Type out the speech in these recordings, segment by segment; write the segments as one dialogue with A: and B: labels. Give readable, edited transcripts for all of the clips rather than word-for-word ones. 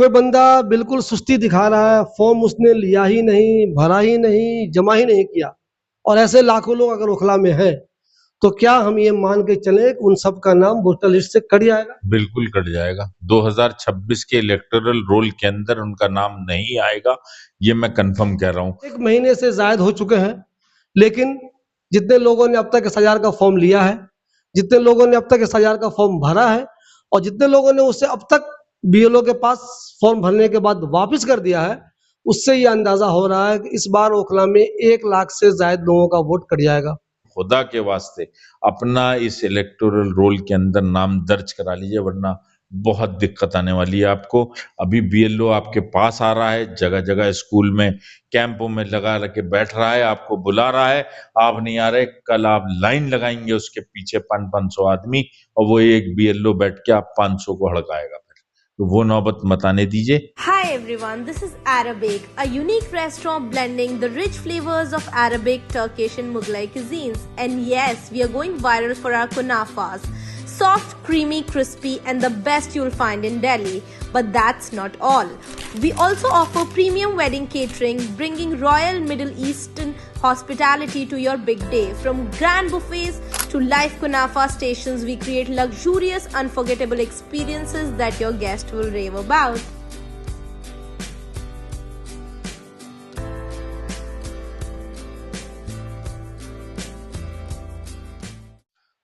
A: कोई बंदा बिल्कुल सुस्ती दिखा रहा है, फॉर्म उसने लिया ही नहीं, भरा ही नहीं, जमा ही नहीं किया, और ऐसे लाखों लोग अगर ओखला में हैं, तो क्या हम ये मान के चलें कि उन सब का नाम वोटर लिस्ट से कट जाएगा?
B: बिल्कुल कट जाएगा। 2026 के इलेक्टोरल रोल के अंदर उनका नाम नहीं आएगा, ये मैं कंफर्म कह रहा हूँ।
A: 1 महीने से ज़ायद हो चुके हैं, लेकिन जितने लोगों ने अब तक एसआईआर का फॉर्म लिया है, जितने लोगों ने अब तक एसआईआर का फॉर्म भरा है, और जितने लोगों ने उसे अब तक बीएलओ के पास फॉर्म भरने के बाद वापस कर दिया है, उससे ये अंदाजा हो रहा है कि इस बार ओखला में 1 लाख से ज़ायद लोगों का वोट कट जाएगा।
B: खुदा के वास्ते अपना इस इलेक्टोरल रोल के अंदर नाम दर्ज करा लीजिए, वरना बहुत दिक्कत आने वाली है आपको। अभी बीएलओ आपके पास आ रहा है, जगह जगह स्कूल में कैंपों में लगा के बैठ रहा है, आपको बुला रहा है, आप नहीं आ रहे, कल आप लाइन लगाएंगे उसके पीछे 500 आदमी, और वो एक बीएलओ बैठ के आप 500 को हड़काएगा। फिर तो वो नौबत मत आने दीजिए।
C: Hi everyone, this is Arabic, a unique restaurant blending the rich flavors of Arabic, Turkish and Mughlai cuisines. And yes, we are going viral for our kunafas. Soft, creamy, crispy and the best you'll find in Delhi. But that's not all. We also offer premium wedding catering, bringing royal Middle Eastern hospitality to your big day. From grand buffets to live kunafa stations, we create luxurious, unforgettable experiences that your guests will rave about.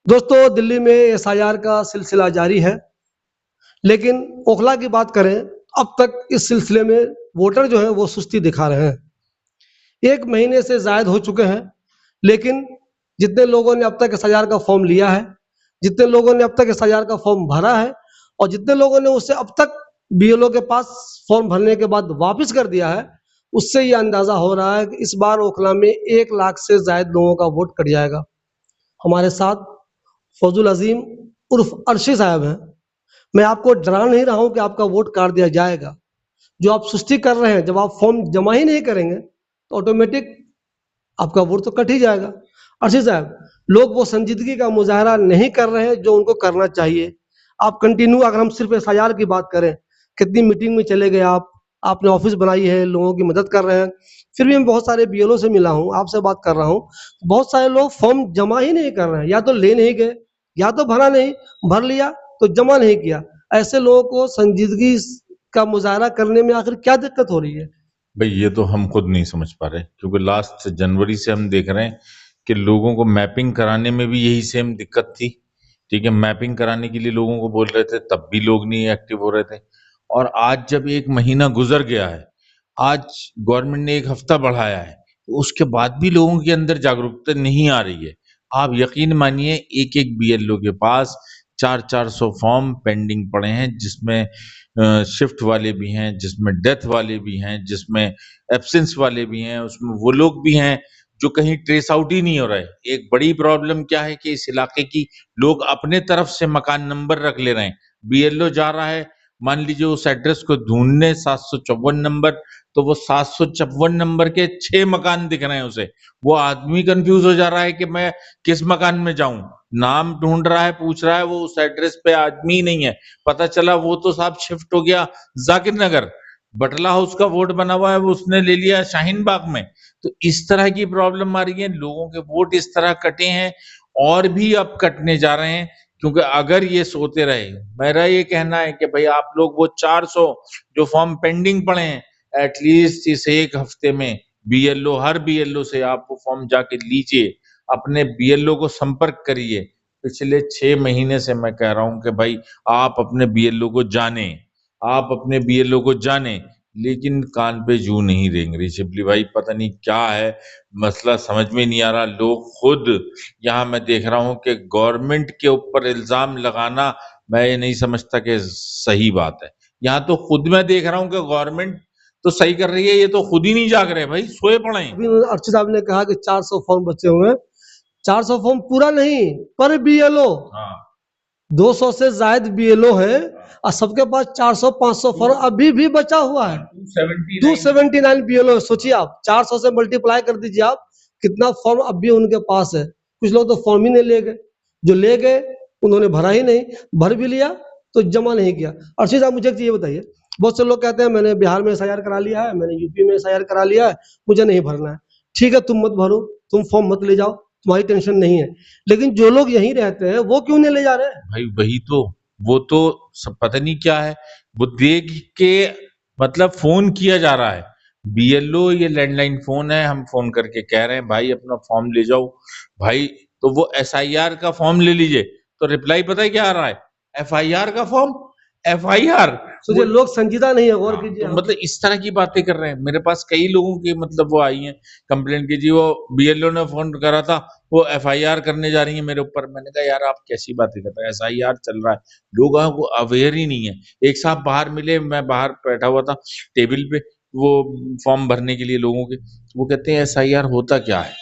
A: दोस्तों, दिल्ली में SIR का सिलसिला जारी है, लेकिन ओखला की बात करें, अब तक इस सिलसिले में वोटर जो हैं वो सुस्ती दिखा रहे हैं। 1 महीने से ज़ायद हो चुके हैं, लेकिन जितने लोगों ने अब तक एसआईआर का फॉर्म लिया है, जितने लोगों ने अब तक एसआईआर का फॉर्म भरा है, और जितने लोगों ने उसे अब तक बीएलओ के पास फॉर्म भरने के बाद वापस कर दिया है, उससे ये अंदाजा हो रहा है कि इस बार ओखला में 1 लाख से ज़ायद लोगों का वोट कट जाएगा। हमारे साथ फौजुल अजीम उर्फ अर्शी साहब हैं। मैं आपको डरा नहीं रहा हूं कि आपका वोट काट दिया जाएगा। जो आप सुस्ती कर रहे हैं, जब आप फॉर्म जमा ही नहीं करेंगे, तो ऑटोमेटिक आपका वोट तो कट ही जाएगा। अर्शी साहब, लोग वो संजीदगी का मुजाहरा नहीं कर रहे हैं जो उनको करना चाहिए। आप कंटिन्यू, अगर हम सिर्फ एसआईआर की बात करें, कितनी मीटिंग में चले गए आप, आपने ऑफिस बनाई है, लोगों की मदद कर रहे हैं, फिर भी मैं बहुत सारे बीएलओ से मिला हूँ, आपसे बात कर रहा हूँ, बहुत सारे लोग फॉर्म जमा ही नहीं कर रहे हैं, या तो ले नहीं गए, या तो भरा नहीं, भर लिया तो जमा नहीं किया। ऐसे लोगों को संजीदगी का मुजाहरा करने में आखिर क्या दिक्कत हो रही है?
B: भाई ये तो हम खुद नहीं समझ पा रहे, क्योंकि लास्ट जनवरी से हम देख रहे हैं कि लोगों को मैपिंग कराने में भी यही सेम दिक्कत थी। ठीक है, मैपिंग कराने के लिए लोगों को बोल रहे थे, तब भी लोग नहीं एक्टिव हो रहे थे। और आज जब 1 महीना गुजर गया है, आज गवर्नमेंट ने 1 हफ्ता बढ़ाया है, तो उसके बाद भी लोगों के अंदर जागरूकता नहीं आ रही है। आप यकीन मानिए, एक-एक बीएलओ के पास 400-400 फॉर्म पेंडिंग पड़े हैं, जिसमें शिफ्ट वाले भी हैं, जिसमें डेथ वाले भी हैं, जिसमें एब्सेंस वाले भी हैं, उसमें वो लोग भी हैं जो कहीं ट्रेस आउट ही नहीं हो रहे। एक बड़ी प्रॉब्लम क्या है कि इस इलाके की लोग अपने तरफ से मकान नंबर रख ले रहे हैं। बीएलओ जा रहा है, मान लीजिए उस एड्रेस को ढूंढने 754 नंबर, तो वो 754 नंबर के 6 मकान दिख रहे हैं उसे। वो आदमी कंफ्यूज हो जा रहा है कि मैं किस मकान में जाऊं। नाम ढूंढ रहा है, पूछ रहा है, वो उस एड्रेस पे आदमी ही नहीं है। पता चला वो तो साहब शिफ्ट हो गया जाकिर नगर, बटला हाउस का वोट बना हुआ है, वो उसने ले लिया शाहीन बाग में। तो इस तरह की प्रॉब्लम आ रही है, लोगों के वोट इस तरह कटे हैं, और भी अब कटने जा रहे हैं। क्योंकि अगर ये सोते रहे, मेरा ये कहना है कि भाई आप लोग वो 400 जो फॉर्म पेंडिंग पड़े हैं, एटलीस्ट इस 1 हफ्ते में बीएलओ, हर बीएलओ से आप वो फॉर्म जाके लीजिए, अपने बीएलओ को संपर्क करिए। पिछले 6 महीने से मैं कह रहा हूं कि भाई आप अपने बीएलओ को जाने, आप अपने बीएलओ को जाने, लेकिन कान पे जू नहीं रेंग रही। शिबली भाई पता नहीं क्या है मसला, समझ में नहीं आ रहा। लोग खुद, यहाँ मैं देख रहा हूं कि गवर्नमेंट के ऊपर इल्जाम लगाना, मैं ये नहीं समझता कि सही बात है। यहाँ तो खुद मैं देख रहा हूं कि गवर्नमेंट तो सही कर रही है, ये तो खुद ही नहीं जाग रहे भाई, सोए पड़े हैं।
A: अभी अर्शी साहब ने कहा कि 400 फॉर्म बचे हुए हैं। 400 फॉर्म पूरा नहीं, पर बीएलओ
B: हाँ
A: 200 से जायद बीएलओ है, और सबके पास 400-500 फॉर्म अभी भी बचा हुआ है। 279 बीएलओ, सोचिए आप, 400 से मल्टीप्लाई कर दीजिए आप, कितना फॉर्म अब भी उनके पास है। कुछ लोग तो फॉर्म ही नहीं ले गए, जो ले गए उन्होंने भरा ही नहीं, भर भी लिया तो जमा नहीं किया। अर्शी साहब, मुझे एक चीज बताइए, बहुत से लोग कहते हैं मैंने बिहार में एसआईआर करा लिया है, मैंने यूपी में एसआईआर करा लिया है, मुझे नहीं भरना है। ठीक है, तुम मत भरो, तुम फॉर्म मत ले जाओ, तुम्हारी टेंशन नहीं है। लेकिन जो लोग यहीं रहते हैं वो क्यों नहीं ले जा रहे हैं?
B: भाई वही तो, वो तो सब पता नहीं क्या है, वो देख के मतलब फोन किया जा रहा है। बीएलओ ये लैंडलाइन फोन है, हम फोन करके कह रहे हैं भाई अपना फॉर्म ले जाओ। भाई तो वो एसआईआर का फॉर्म ले लीजिए, तो रिप्लाई पता है क्या आ रहा है? एफआईआर का फॉर्म, एफआईआर।
A: सोचिए, लोग संजीदा नहीं है, गौर
B: हाँ,
A: कीजिए
B: तो
A: आप।
B: मतलब इस तरह की बातें कर रहे हैं। मेरे पास कई लोगों की मतलब वो आई हैं कंप्लेंट की, जी वो बीएलओ ने फोन करा था, वो एफआईआर करने जा रही है मेरे ऊपर। मैंने कहा यार आप कैसी बातें कर रहे हैं, एसआईआर चल रहा है, लोगों को अवेयर ही नहीं है। एक साहब बाहर मिले, मैं बाहर बैठा हुआ था टेबल पे, वो फॉर्म भरने के लिए लोगों के, वो कहते हैं एसआईआर होता क्या है?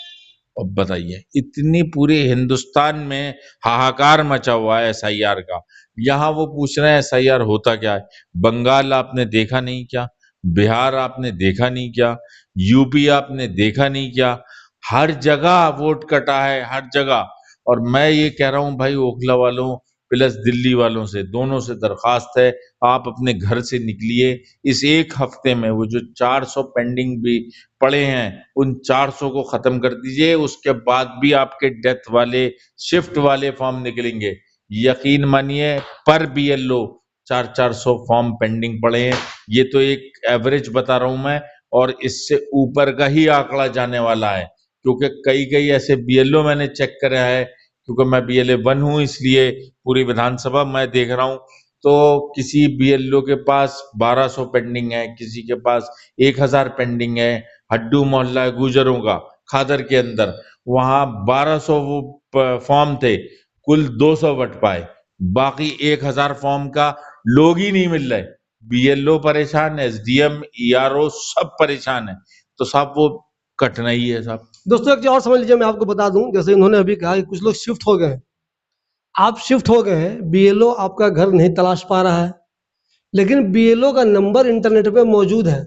B: अब बताइए, इतनी पूरे हिंदुस्तान में हाहाकार मचा हुआ है एसआईआर का, यहाँ वो पूछ रहे हैं एसआईआर होता क्या है? बंगाल आपने देखा नहीं क्या? बिहार आपने देखा नहीं क्या? यूपी आपने देखा नहीं क्या? हर जगह वोट कटा है, हर जगह। और मैं ये कह रहा हूँ भाई, ओखला वालों प्लस दिल्ली वालों से, दोनों से दरखास्त है, आप अपने घर से निकलिए। इस एक हफ्ते में वो जो 400 पेंडिंग भी पड़े हैं, उन 400 को खत्म कर दीजिए, उसके बाद भी आपके डेथ वाले, शिफ्ट वाले फॉर्म निकलेंगे। यकीन मानिए, पर बीएलओ 400 फॉर्म पेंडिंग पड़े हैं। ये तो एक एवरेज बता रहा हूं मैं, और इससे ऊपर का ही आंकड़ा जाने वाला है, क्योंकि कई कई ऐसे बीएलओ मैंने चेक करा है, क्योंकि मैं बीएलए 1 हूं, इसलिए पूरी विधानसभा मैं देख रहा हूं। तो किसी बीएलओ के पास 1200 पेंडिंग है, किसी के पास 1000 पेंडिंग है। हड्डू मोहल्ला है गुजरों का, खादर के अंदर, वहां 1200 वो फॉर्म थे, कुल 200 बट पाए, बाकी 1000 फॉर्म का लोग ही नहीं मिल रहे। बीएलओ परेशान, एसडीएम, ईआरओ सब परेशान है। तो साहब वो कटना ही है साहब।
A: दोस्तों, एक चीज और समझ लीजिए, मैं आपको बता दूं, जैसे इन्होंने अभी कहा कि कुछ लोग शिफ्ट हो गए हैं। आप शिफ्ट हो गए हैं, बीएलओ आपका घर नहीं तलाश पा रहा है, लेकिन बीएलओ का नंबर इंटरनेट पे मौजूद है।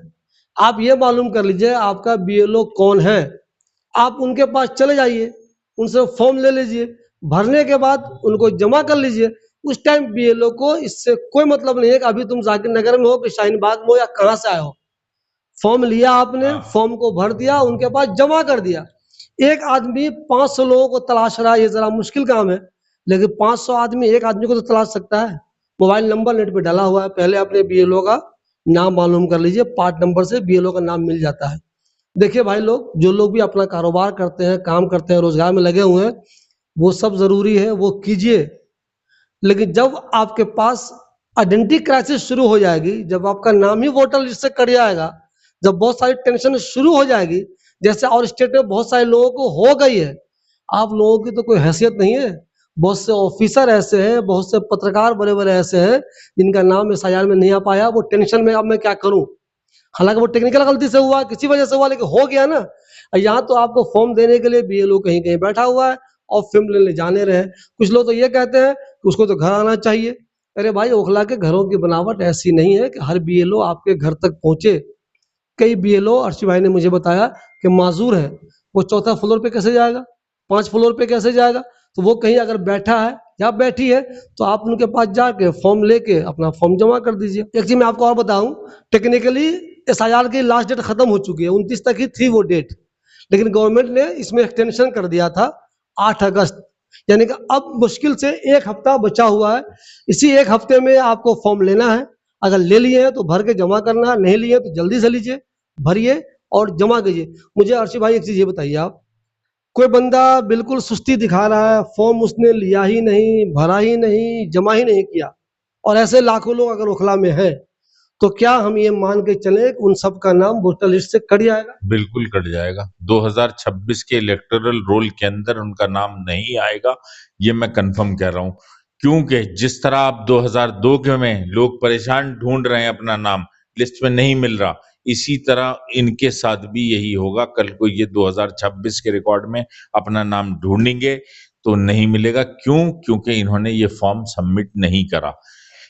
A: आप ये मालूम कर लीजिए आपका बीएलओ कौन है, आप उनके पास चले जाइए, उनसे फॉर्म ले लीजिए, भरने के बाद उनको जमा कर लीजिए। उस टाइम बीएलओ को इससे कोई मतलब नहीं है कि अभी तुम जाकिर नगर में हो कि शाहीन बाग में हो या कहाँ से आए हो। फॉर्म लिया आपने,
B: हाँ।
A: फॉर्म को भर दिया, उनके पास जमा कर दिया। एक आदमी 500 लोगों को तलाश रहा है, ये जरा मुश्किल काम है, लेकिन 500 आदमी एक आदमी को तो तलाश सकता है। मोबाइल नंबर नेट पे डाला हुआ है, पहले अपने बीएलओ का नाम मालूम कर लीजिए, पार्ट नंबर से बीएलओ का नाम मिल जाता है। देखिए भाई लोग, जो लोग भी अपना कारोबार करते हैं, काम करते हैं, रोजगार में लगे हुए हैं, वो सब जरूरी है, वो कीजिए। लेकिन जब आपके पास आइडेंटिटी क्राइसिस शुरू हो जाएगी, जब आपका नाम ही वोटर लिस्ट से कट जाएगा, जब बहुत सारी टेंशन शुरू हो जाएगी, जैसे और स्टेट में बहुत सारे लोगों को हो गई है, आप लोगों की तो कोई हैसियत नहीं है। बहुत से ऑफिसर ऐसे हैं, बहुत से पत्रकार बड़े बड़े ऐसे हैं जिनका नाम एसआईआर में नहीं आ पाया, वो टेंशन में अब मैं क्या करूं। हालांकि वो टेक्निकल गलती से हुआ, किसी वजह से हुआ, लेकिन हो गया ना। यहाँ तो आपको फॉर्म देने के लिए बीएलओ कहीं कहीं बैठा हुआ है और फिल्म लेने जाने रहे। कुछ लोग तो ये कहते हैं कि उसको तो घर आना चाहिए। अरे भाई, ओखला के घरों की बनावट ऐसी नहीं है कि हर बीएलओ आपके घर तक पहुंचे। कई बीएलओ, अर्शी भाई ने मुझे बताया कि माजूर है, वो चौथा फ्लोर पे कैसे जाएगा, 5 फ्लोर पे कैसे जाएगा। तो वो कहीं अगर बैठा है या बैठी है, तो आप उनके पास जाके फॉर्म लेके अपना फॉर्म जमा कर दीजिए। एक चीज मैं आपको और बताऊं, टेक्निकली एसआईआर की लास्ट डेट खत्म हो चुकी है, 29 तक ही थी वो डेट, लेकिन गवर्नमेंट ने इसमें एक्सटेंशन कर दिया था 8 अगस्त, यानी कि अब मुश्किल से 1 हफ्ता बचा हुआ है। इसी 1 हफ्ते में आपको फॉर्म लेना है। अगर ले लिए हैं तो भर के जमा करना है, नहीं लिए तो जल्दी से लीजिए, भरिए और जमा कीजिए। मुझे अर्शी भाई एक चीज ये बताइए, आप, कोई बंदा बिल्कुल सुस्ती दिखा रहा है, फॉर्म उसने लिया ही नहीं, भरा ही नहीं, जमा ही नहीं किया, और ऐसे लाखों लोग अगर ओखला में हैं, तो क्या हम ये मान के चले कि उन सब का नाम वोटर लिस्ट से कट जाएगा?
B: बिल्कुल कट जाएगा। 2026 के इलेक्टोरल रोल के अंदर उनका नाम नहीं आएगा, ये मैं कंफर्म कह रहा हूं। क्योंकि जिस तरह आप 2002 के में लोग परेशान ढूंढ रहे हैं, अपना नाम लिस्ट में नहीं मिल रहा, इसी तरह इनके साथ भी यही होगा। कल को ये 2026 के रिकॉर्ड में अपना नाम ढूंढेंगे तो नहीं मिलेगा। क्यों? क्योंकि इन्होंने ये फॉर्म सबमिट नहीं करा।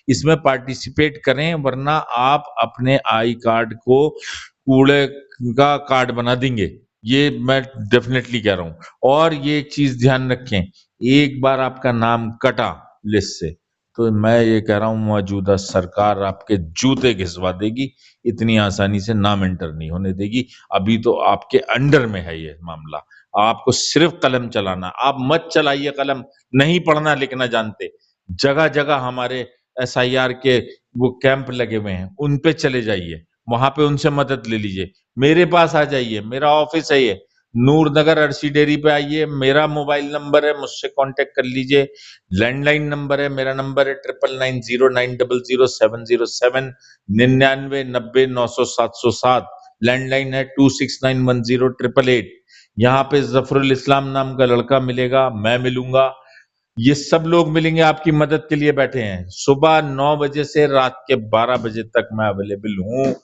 B: इसमें पार्टिसिपेट करें, वरना आप अपने आई कार्ड को कूड़े का कार्ड बना देंगे, ये मैं डेफिनेटली कह रहा हूं। और ये एक चीज ध्यान रखें, एक बार आपका नाम कटा लिस्ट से, तो मैं ये कह रहा हूँ मौजूदा सरकार आपके जूते घिसवा देगी, इतनी आसानी से नाम एंटर नहीं होने देगी। अभी तो आपके अंडर में है ये मामला, आपको सिर्फ कलम चलाना, आप मत चलाइए कलम, नहीं पढ़ना लिखना जानते। जगह जगह हमारे एसआईआर के वो कैंप लगे हुए हैं, उन पे चले जाइए, वहां पे उनसे मदद ले लीजिए, मेरे पास आ जाइए, मेरा ऑफिस है ये नूर नगर अर्शी डेयरी पे आइए, मेरा मोबाइल नंबर है, मुझसे कांटेक्ट कर लीजिए। लैंडलाइन नंबर है, मेरा नंबर है 9990907707 9990900707। लैंडलाइन है 26910888। यहाँ पे जफरुल इस्लाम नाम का लड़का मिलेगा, मैं मिलूंगा, ये सब लोग मिलेंगे, आपकी मदद के लिए बैठे हैं। सुबह 9 बजे से रात के 12 बजे तक मैं अवेलेबल हूँ।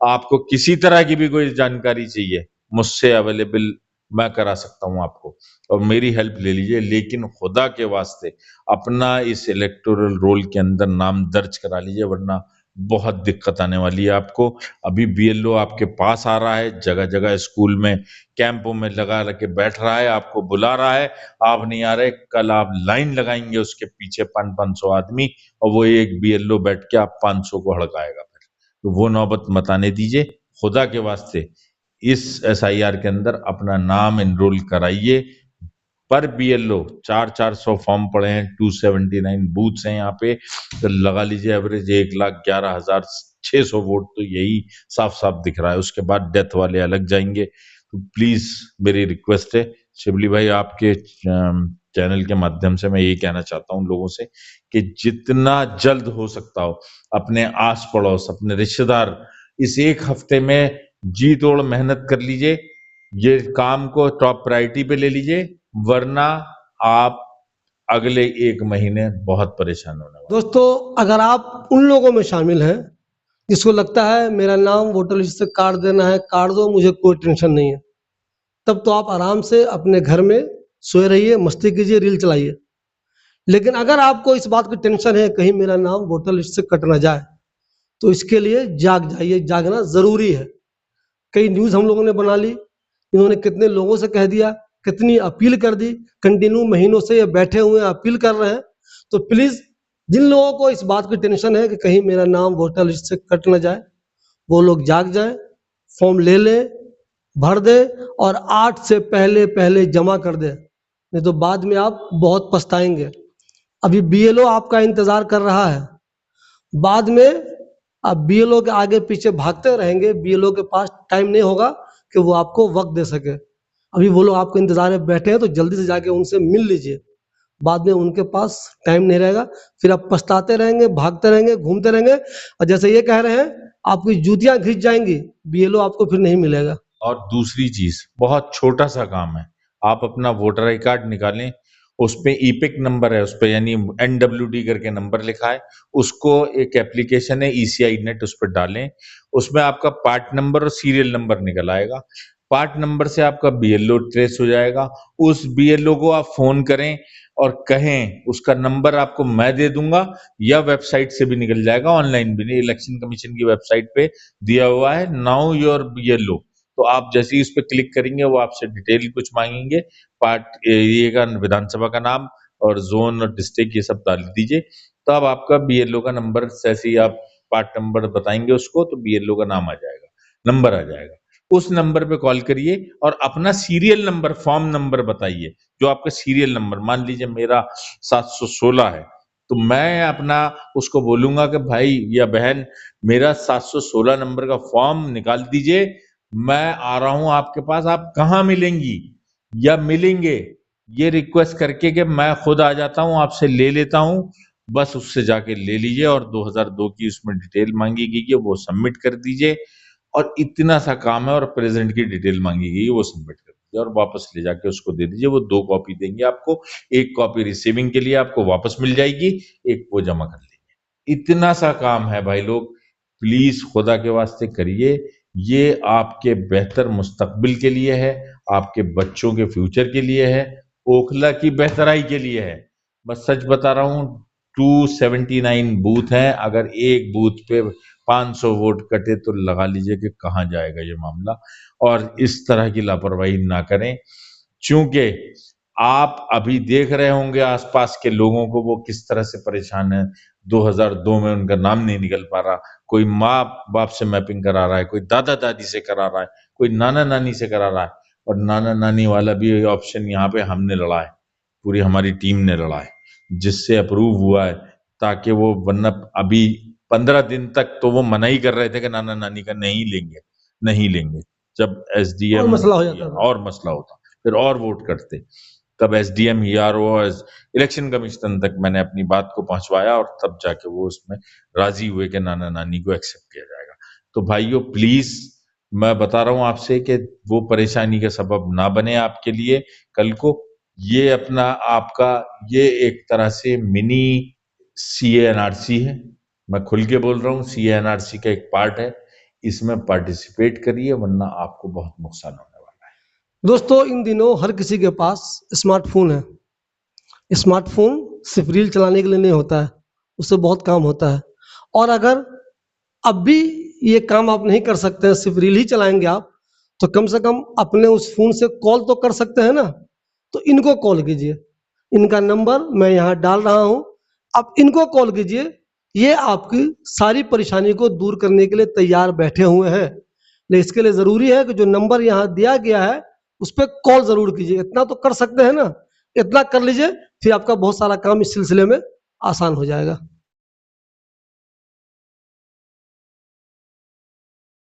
B: आपको किसी तरह की भी कोई जानकारी चाहिए, मुझसे अवेलेबल मैं करा सकता हूँ आपको, और मेरी हेल्प ले लीजिए। लेकिन खुदा के वास्ते अपना इस इलेक्टोरल रोल के अंदर नाम दर्ज करा लीजिए, वरना बहुत दिक्कत आने वाली है आपको। अभी बीएलओ आपके पास आ रहा है, जगह जगह स्कूल में कैंपों में लगा के बैठ रहा है, आपको बुला रहा है, आप नहीं आ रहे, कल आप लाइन लगाएंगे उसके पीछे 500 आदमी, और वो एक बीएलओ बैठ के आप 500 को हड़काएगा। फिर तो वो नौबत मत आने दीजिए, खुदा के वास्ते इस एसआईआर के अंदर अपना नाम एनरोल कराइए। पर बीएलओ 400 फॉर्म पड़े हैं, 279 बूथ्स हैं यहाँ पे, तो लगा लीजिए एवरेज 1,11,600 वोट, तो यही साफ साफ दिख रहा है। उसके बाद डेथ वाले अलग जाएंगे। तो प्लीज मेरी रिक्वेस्ट है शिवली भाई, आपके चैनल के माध्यम से मैं ये कहना चाहता हूँ लोगों से कि जितना जल्द हो सकता हो अपने आस पड़ोस, अपने रिश्तेदार, इस एक हफ्ते में जी तोड़ मेहनत कर लीजिए, ये काम को टॉप प्रायोरिटी पे ले लीजिए, वरना आप अगले 1 महीने बहुत परेशान होने वाले।
A: दोस्तों, अगर आप उन लोगों में शामिल हैं जिसको लगता है मेरा नाम वोटर लिस्ट से काट देना है, काट दो, मुझे कोई टेंशन नहीं है, तब तो आप आराम से अपने घर में सोए रहिए, मस्ती कीजिए, रील चलाइए। लेकिन अगर आपको इस बात की टेंशन है कहीं मेरा नाम वोटर लिस्ट से कट ना जाए, तो इसके लिए जाग जाइए, जागना जरूरी है। कई न्यूज हम लोगों ने बना ली, इन्होंने कितने लोगों से कह दिया, कितनी अपील कर दी, कंटिन्यू महीनों से ये बैठे हुए अपील कर रहे हैं। तो प्लीज जिन लोगों को इस बात की टेंशन है कि कहीं मेरा नाम वोटर लिस्ट से कट ना जाए, वो लोग जाग जाए, फॉर्म ले लें, भर दे, और 8 से पहले पहले जमा कर दे, नहीं तो बाद में आप बहुत पछताएंगे। अभी बीएलओ आपका इंतजार कर रहा है, बाद में आप बीएलओ के आगे पीछे भागते रहेंगे, बीएलओ के पास टाइम नहीं होगा कि वो आपको वक्त दे सके। अभी वो लोग आपको इंतजार में बैठे हैं, तो जल्दी से जाके उनसे मिल लीजिए, बाद में उनके पास टाइम नहीं रहेगा, फिर आप पछताते रहेंगे, भागते रहेंगे, घूमते रहेंगे, और जैसे ये कह रहे हैं आपकी जूतियां घिस जाएंगी, बीएलओ आपको फिर नहीं मिलेगा।
B: और दूसरी चीज, बहुत छोटा सा काम है, आप अपना वोटर आई कार्ड निकालें, उस पे ईपिक नंबर है, उस पे यानी NWD करके नंबर लिखा है, उसको एक एप्लीकेशन है ECI नेट, उस पर डालें, उसमें आपका पार्ट नंबर और सीरियल नंबर निकल आएगा। पार्ट नंबर से आपका बीएलओ ट्रेस हो जाएगा, उस बीएलओ को आप फोन करें और कहें, उसका नंबर आपको मैं दे दूंगा, या वेबसाइट से भी निकल जाएगा, ऑनलाइन भी नहीं, इलेक्शन कमीशन की वेबसाइट पे दिया हुआ है नाउ योर बीएलओ। तो आप जैसे ही उस पर क्लिक करेंगे, वो आपसे डिटेल कुछ मांगेंगे, पार्ट एरिया का, विधानसभा का नाम और जोन और डिस्ट्रिक्ट, ये सब डाल दीजिए, तब आपका बीएलओ का नंबर, जैसे ही आप पार्ट नंबर बताएंगे उसको, तो बीएलओ का नाम आ जाएगा, नंबर आ जाएगा। उस नंबर पे कॉल करिए और अपना सीरियल नंबर, फॉर्म नंबर बताइए, जो आपका सीरियल नंबर, मान लीजिए मेरा 716 है, तो मैं अपना उसको बोलूंगा कि भाई या बहन, मेरा 716 नंबर का फॉर्म निकाल दीजिए, मैं आ रहा हूं आपके पास, आप कहाँ मिलेंगी या मिलेंगे, ये रिक्वेस्ट करके कि मैं खुद आ जाता हूं, आपसे ले लेता हूं, बस उससे जाके ले लीजिए, और 2002 की उसमें डिटेल मांगी गई है, वो सबमिट कर दीजिए, और इतना सा काम है, और प्रेजेंट की डिटेल मांगी गई है, वो सबमिट कर दीजिए, और वापस ले जाके उसको दे दीजिए। वो 2 कॉपी देंगे आपको, एक कॉपी रिसीविंग के लिए आपको वापस मिल जाएगी, एक वो जमा कर लेंगे। इतना सा काम है भाई लोग, प्लीज खुदा के वास्ते करिए, ये आपके बेहतर मुस्तकबिल के लिए है, आपके बच्चों के फ्यूचर के लिए है, ओखला की बेहतराई के लिए है। बस सच बता रहा हूं, 279 बूथ हैं, अगर एक बूथ पे 500 वोट कटे, तो लगा लीजिए कि कहाँ जाएगा ये मामला। और इस तरह की लापरवाही ना करें, चूंकि आप अभी देख रहे होंगे आसपास के लोगों को वो किस तरह से परेशान है। 2002 में उनका नाम नहीं निकल पा रहा, कोई माँ बाप से मैपिंग करा रहा है, कोई दादा दादी से करा रहा है, कोई नाना नानी से करा रहा है। और नाना नानी वाला भी ऑप्शन यहाँ पे हमने लड़ा है, पूरी हमारी टीम ने लड़ा है, जिससे अप्रूव हुआ है, ताकि वो, वरना अभी 15 दिन तक तो वो मना ही कर रहे थे कि नाना नानी का नहीं लेंगे, नहीं लेंगे। जब
A: और
B: एसडीएम
A: मसला हो जाता था।
B: और मसला होता, फिर और वोट करते, तब एसडीएम ईआरओ इलेक्शन कमीशन तक मैंने अपनी बात को पहुंचवाया और तब जाके वो उसमें राजी हुए कि नाना नानी को एक्सेप्ट किया जाएगा। तो भाइयों प्लीज, मैं बता रहा हूं आपसे कि वो परेशानी का सबब ना बने आपके लिए कल को। ये अपना आपका, ये एक तरह से मिनी सीए एनआरसी है, मैं खुल के बोल रहा हूँ, सीए एनआरसी का एक पार्ट है, इसमें पार्टिसिपेट करिए, वरना आपको बहुत नुकसान होने वाला है।
A: दोस्तों इन दिनों हर किसी के पास स्मार्टफोन है। स्मार्टफोन सिर्फ रील चलाने के लिए नहीं होता है, उससे बहुत काम होता है। और अगर अब भी ये काम आप नहीं कर सकते हैं, सिर्फ रील ही चलाएंगे आप, तो कम से कम अपने उस फोन से कॉल तो कर सकते हैं ना। तो इनको कॉल कीजिए, इनका नंबर मैं यहाँ डाल रहा हूँ, आप इनको कॉल कीजिए। ये आपकी सारी परेशानी को दूर करने के लिए तैयार बैठे हुए हैं। लेकिन इसके लिए जरूरी है कि जो नंबर यहाँ दिया गया है उस पर कॉल जरूर कीजिए। इतना तो कर सकते हैं ना, इतना कर लीजिए, फिर आपका बहुत सारा काम इस सिलसिले में आसान हो जाएगा।